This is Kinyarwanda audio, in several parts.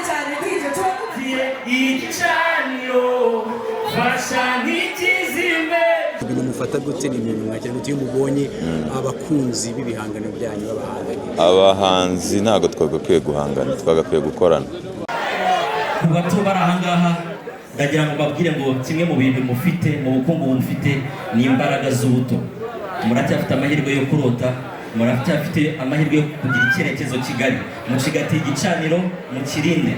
cyane nk'icyo tubagiye igicaniro fasha nk'ikizime ibintu mufata gute ni ibintu mwakira gute iyo mubonye abakunzi b'ibihangano byanyu b'abahanganye abahanzi ntabwo twagakwiye guhangana twagakwiye gukorana ku bato bari ahangaha ndagira ngo mbabwire ngo kimwe mu bintu mufite mu bukungu mufite ni imbaraga z'ubuto muracyafite amahirwe yo kurota muracyafite amahirwe yo kugira icyerekezo kigali mucigatiye igicaniro mukirinde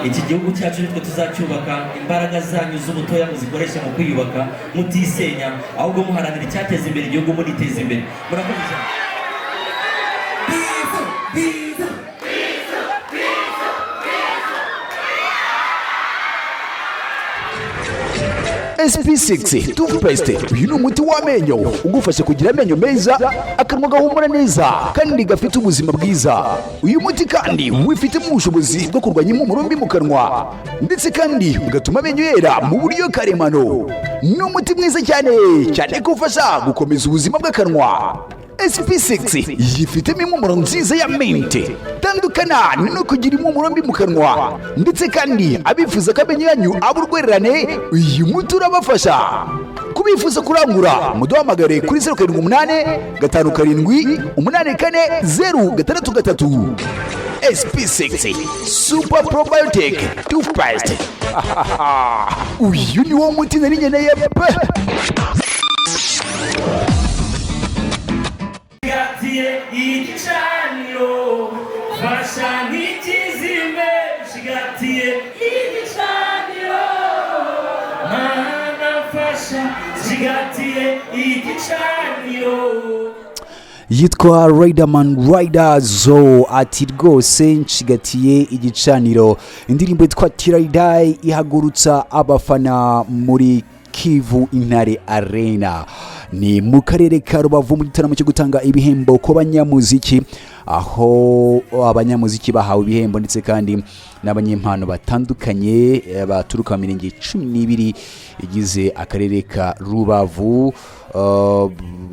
iki gihugu cyacu nitwe tuzacyubaka imbaraga zanyu z'ubutoya muzikoresha mu kwiyubaka mutisenya ahubwo muharanira icyateza imbere igihugu muniteza imbere murakoze cyane SP6 toothpaste uyu ni umuti w'amenyo ugufasha kugira amenyo meza akanwa gahumura neza kandi gafite ubuzima bwiza. Uyu muti kandi wifitemo ubushobozi bwo kurwanya impumuro mbi mu kanwa ndetse kandi ugatuma amenyo yera mu buryo karemano. Ni umuti mwiza cyane cyane ko ufasha gukomeza ubuzima bw'akanwa. SP6 yifitemo impumuro nziza ya mente tandukana no kugira impumuro mbi mu kanwa ndetse kandi abifuza ko amenyo yanyu aba urwererane uyu muti urabafasha. Kubifuza kurangura muduhamagare kuri 0787840663. SP6 Super Probiotic Toothpaste. Uyu ni wo muti nari nkeneye pe. Bakiye igicaniro fasha nk'ikizime shigatiye igicaniro mana fasha shigatiye igicaniro. Yitwa Riderman Rider Zo ati rwose nshigatiye igicaniro. Indirimbo yitwa Tiraidai ihagurutsa abafana muri Kivu Intare Arena. Ni mu karere ka Rubavu mu gitaramo cyo gutanga ibihembo ku banyamuziki, aho abanyamuziki bahawe ibihembo ndetse kandi n'abanyempano batandukanye baturuka mu mirenge 12 igize akarere ka Rubavu.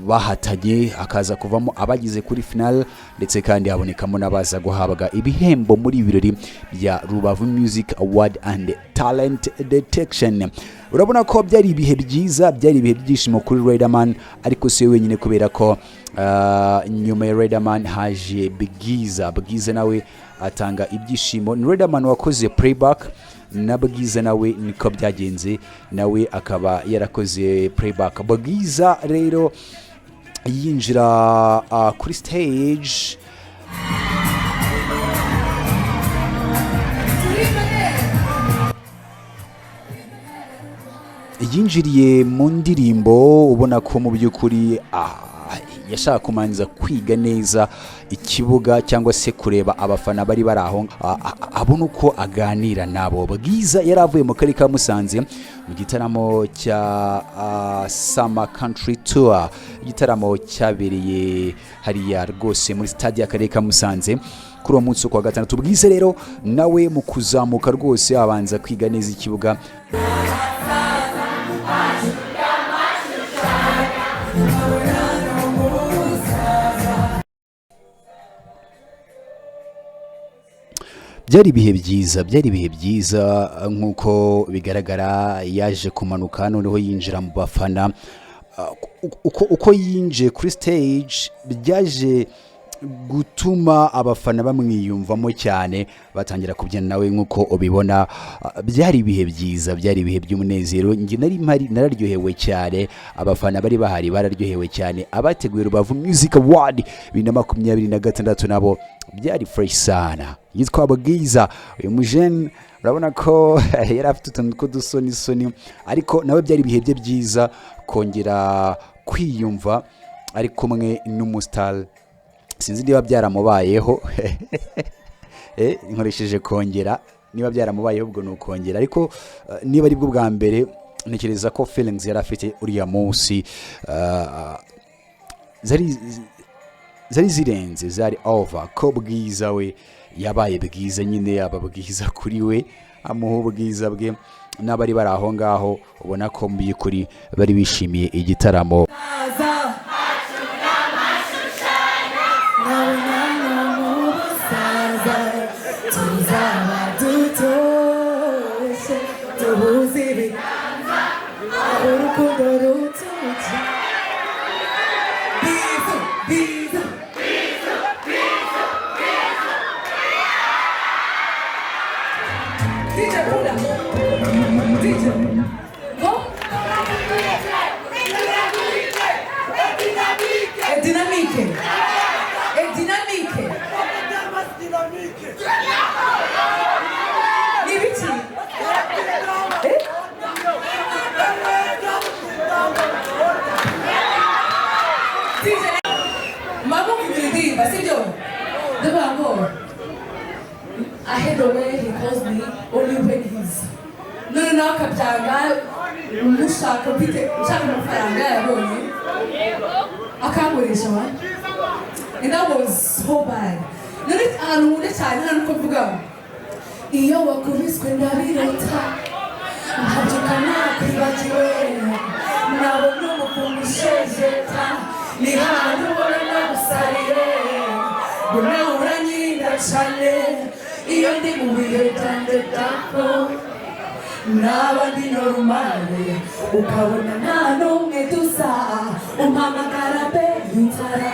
Bahatanye akaza kuvamo abagize kuri final ndetse kandi habonekamo n'abaza guhabwa ibihembo muri birori bya Rubavu Music Award and Talent Detection. Urabona ko byari ibihe byiza, byari ibihe byishimo kuri Riderman, ariko si wenyine kubera ko nyuma ya Riderman haje Bwiza nawe atanga ibyishimo. Ni Riderman wakoze playback na Bwiza nawe niko byagenze, nawe akaba yarakoze playback. Bwiza rero yinjira kuri stage yinjiriye mu ndirimbo ubona ko mu by'ukuri yashaka kumanza kwiga neza ikibuga cyangwa se kureba abafana bari baraho abona uko aganira nabo. Bwiza yaravuye mu karere ka Musanze mu gitaramo cya Summer Country Tour, igitaramo cyabereye hariya rwose muri stade y'akarere ka Musanze kuri uwo munsi wa gatandatu. Bwiza rero nawe mu kuzamuka rwose abanza kwiga neza ikibuga. Byari ibihe byiza nk'uko bigaragara. Yaje kumanuka noneho yinjira mu bafana. Uko yinjiye kuri stage byaje gutuma abafana bamwiyumvamo cyane, batangira kubyina nawe nk'uko ubibona. Byari ibihe byiza, byari ibihe by'umunezero. Nge nararyohewe cyane, abafana bari bahari bararyohewe cyane. Abateguye Rubavu Music Award 2026 nabo byari fresh sana. Yitwa Bwiza, uyu mujene urabona ko yari afite utuntu tw'udusoni, ariko nawe byari ibihe bye byiza kongera kwiyumva ari kumwe n'umustar. Sinzi niba byaramubayeho nkoresheje kongera, niba byaramubayeho ubwo nukongera, ariko niba ari bwo bwa mbere ntekereza ko feelings yari afite uriya munsi zari zirenze, zari over. Ko Bwiza we yabaye Bwiza nyine, yaba Bwiza kuri we amuha ubwiza bwe, n'abari bari aho ngaho ubona ko mbikuri bari bishimiye igitaramo. I hate the way he calls me only when he's no akabyanga mushaka ufite ushaka amafaranga yabonye akangurisha wa and that was so bad none ahantu cyane hano ko mvuga iyo wakubiswe ndabirota ntabyuka nakwibagiwe nabona umukungu ushejeta ni hantu ubona nagusarire ngo nawe uranyinda cyane iyo ndi mu bihe byanjye byako naba ndi normale ukabona nta n'umwe dusa umpamagara be yutara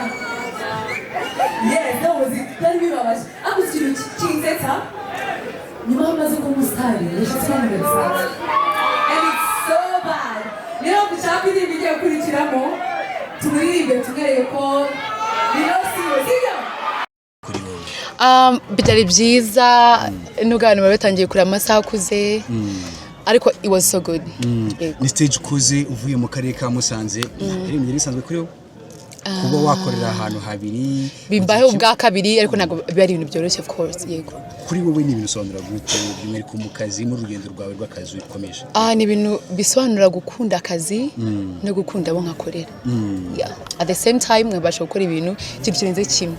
that was it byari bibabaje ariko ikintu kinsetsa nyuma y'amaze kuba umusitari yashyize ibintu bisanzwe and it's so bad niyo gushaka indirimbo igiye gukurikiramo tumuririmbe tumwereke ko birosiwe sibyo byari byiza nubwo abantu bari batangiye kureba amasaha akuze ariko it was so good. Ni stage ukuze uvuye mu karere ka Musanze ari ibintu bisanzwe kuri wowe kuba wakorera ahantu habiri bimbaho ubwa kabiri ariko ntabwo biba ari ibintu byoroshye of course yego kuri wowe ni ibintu bisobanura gute by'umwihariko mu kazi mu rugendo rwawe rw'akazi ukomeje ni ibintu bisobanura gukunda akazi no gukunda abo nkakorera at the same time nkabasha gukora ibintu kirenze kimwe.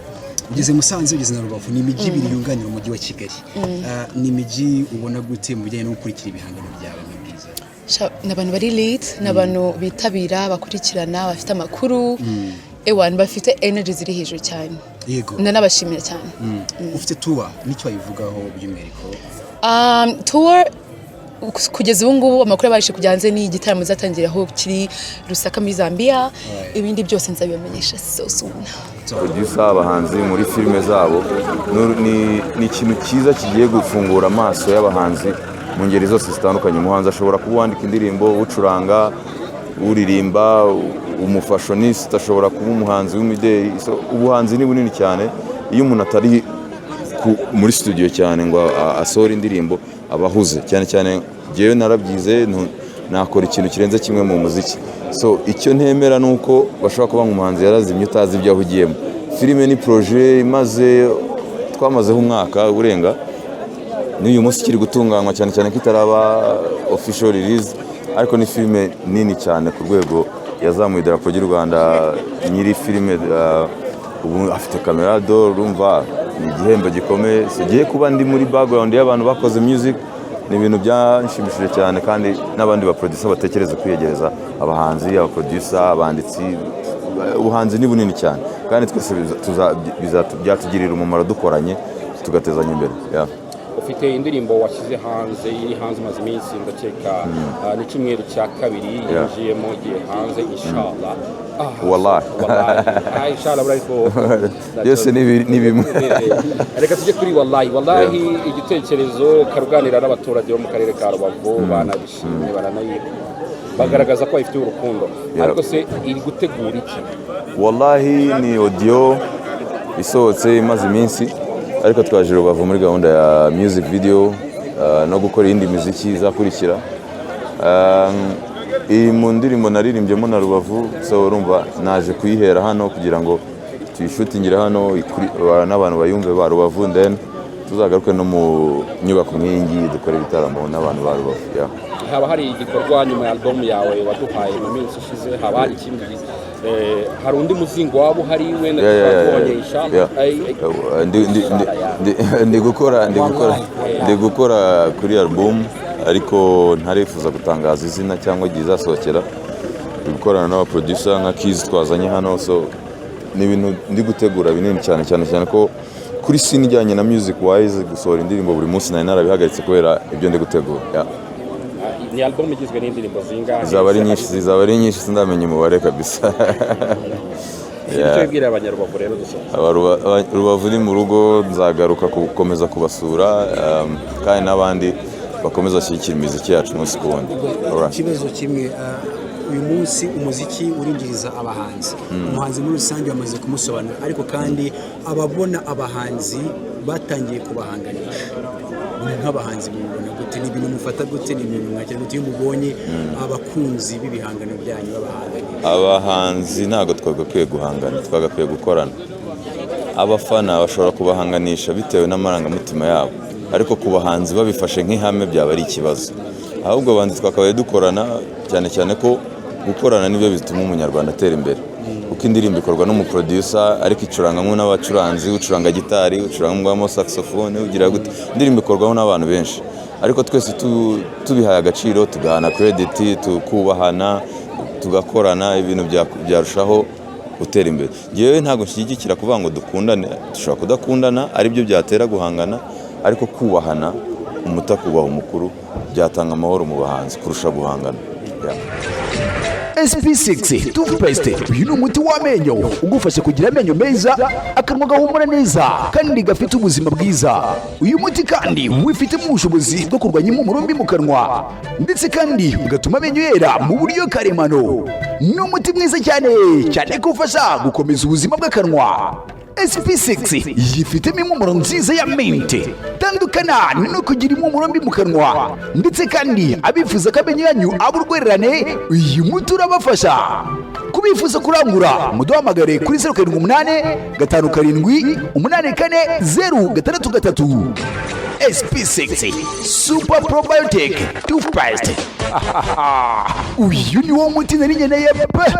Ugeze Musanze ugeze na Rubavu ni imijyi ibiri yunganira umujyi wa Kigali ni imijyi ubona gute mu bijyanye no gukurikira ibihangano byawe mu Bwiza? N'abantu bari lead n'abantu bitabira bakurikirana bafite amakuru ewan bafite energy ziri hejuru cyane yego nanabashimira cyane. Ufite tour nicyo wayivugaho by'umwihariko? Tour kugeza ubu ngubu amakuru abashe kujyanze ni igitaramo zatangira aho kiri Rusaka muri Zambia ibindi byose nzabibamenyesha so soon. Producer abahanzi muri filime zabo ni ikintu cyiza kigiye gufungura amaso y'abahanzi mu ngeri zose zitandukanye. Umuhanzi ashobora kuba wandika indirimbo ucuranga uririmba umufashioniste ashobora kuba umuhanzi w'imideli ubuhanzi ni bunini cyane iyo umuntu atari muri studio cyane ngo asohora indirimbo abahuze cyane cyane jewe narabyize nakora ikintu kirenze kimwe mu muziki so icyo ntemera nuko bashobora kuba umuhanzi yarazimye utazi ibyo ahugiyemo. Filime ni projet imaze twamazeho umwaka urenga n'uyu munsi kiri gutunganywa cyane cyane kitaraba official release ariko ni filime nini cyane ku rwego yazamuye idarapo ry'u Rwanda. Nyiri filime ubu afite kamera d'or urumva ni igihembo gikomeye sigiye kuba ndi muri background y'abantu bakoze music ni ibintu byanshimishije cyane kandi n'abandi ba producer batekereza kwiyegereza abahanzi abaproducer abanditsi ubuhanzi ni bunini cyane kandi twese byatugirira umumaro dukoranye tugatezanya imbere. Ufite indirimbo washyize hanze iri hanze maze iminsi ndakeka ni cyumweru cya kabiri yinjiyemo igiye hanze inshallah wallahi inshallah bariko yose ni bimwe. Reka tujye kuri wallahi igitekerezo karuganira n'abaturage bo mu karere ka Rubavu banabishimye baranayiba bagaragaza ko ifite urukundo ariko se iri gutegura iki? Wallahi ni audio isohotse imaze iminsi ariko twaje Rubavu muri gahunda ya music video no gukora indi muziki izakurikira. Iyi mu ndirimbo naririmbyemo na Rubavu so urumva naje kuyihera hano kugira ngo tuyishutingire hano n'abantu bayumve ba Rubavu then tuzagaruke no mu nyubako nk'ingi dukora ibitaramo n'abantu ba Rubavu. Haba hari igikorwa nyuma ya album yawe waduhaye mu minsi ishize haba hari ikindi hari undi muzingo waba uhari wenda twabonye inshallah ndi gukora kuri album ariko ntarifuza gutangaza izina cyangwa gizasohokera. Ndi gukorana n'aba producer nka Kiz twazanye hano so ni ibintu ndi gutegura binini cyane ko kuri scene ijyanye na music wise gusohora indirimbo buri munsi nari narabihagaritse kubera ibyo ndi gutegura. Ni album igizwe n'indirimbo zingahe? Zizaba ari nyinshi sindamenye umubare kabisa. Icyo bibwira abanyarubavu rero Rubavu ni mu rugo nzagaruka gukomeza kubasura kandi n'abandi bakomeze bashyigikira imiziki yacu umunsi ku wundi. ikibazo kimwe uyu munsi umuziki urinjiriza abahanzi umuhanzi muri rusange bamaze kumusobanura ariko kandi ababona abahanzi batangiye kubahanganisha nk'abahanzi mubona gute ni ibintu mufata gute ni ibintu mwakira gute iyo mubonye abakunzi b'ibihangano byanyu babahanganisha abahanzi ntabwo twagakwiye guhangana twagakwiye gukorana abafana bashobora kubahanganisha bitewe n'amarangamutima yabo ariko ku bahanzi babifashe nk'ihame byaba ari ikibazo ahubwo abahanzi twakabaye dukorana cyane cyane ko gukorana nibyo bituma umunyarwanda atera imbere kuko indirimbo ikorwa n'umuproducer ariko icurangamo n'abacuranzi ucuranga gitari ucurangamo saxophone ugira gute indirimbo ikorwaho n'abantu benshi ariko twese tubihaye agaciro tugahana credit tukubahana tugakorana ibintu byarushaho gutera imbere yewe ntabwo nshyigikira kuvuga ngo dukundane dushobora kudakundana aribyo byatera guhangana ariko kubahana umutakubaha umukuru byatanga amahoro mu bahanzi kurusha guhangana. SP6 toothpaste uyu ni umuti w'amenyo ugufasha kugira amenyo meza akanwa gahumura neza kandi gafite ubuzima bwiza. Uyu muti kandi wifitemo ubushobozi bwo kurwanya impumuro mbi mu kanwa ndetse kandi ugatuma amenyo yera mu buryo karemano. Ni umuti mwiza cyane ko ufasha gukomeza ubuzima bw'akanwa. SP6 yifitemo impumuro nziza ya mente tandukana no kugira impumuro mbi mu kanwa ndetse kandi abifuza ko amenyo yanyu aba urwererane uyu muti urabafasha. Kubifuza kurangura muduhamagare kuri 07887840663. SP6 Super Probiotic Toothpaste. Uyu ni wo muti nari nkeneye pe.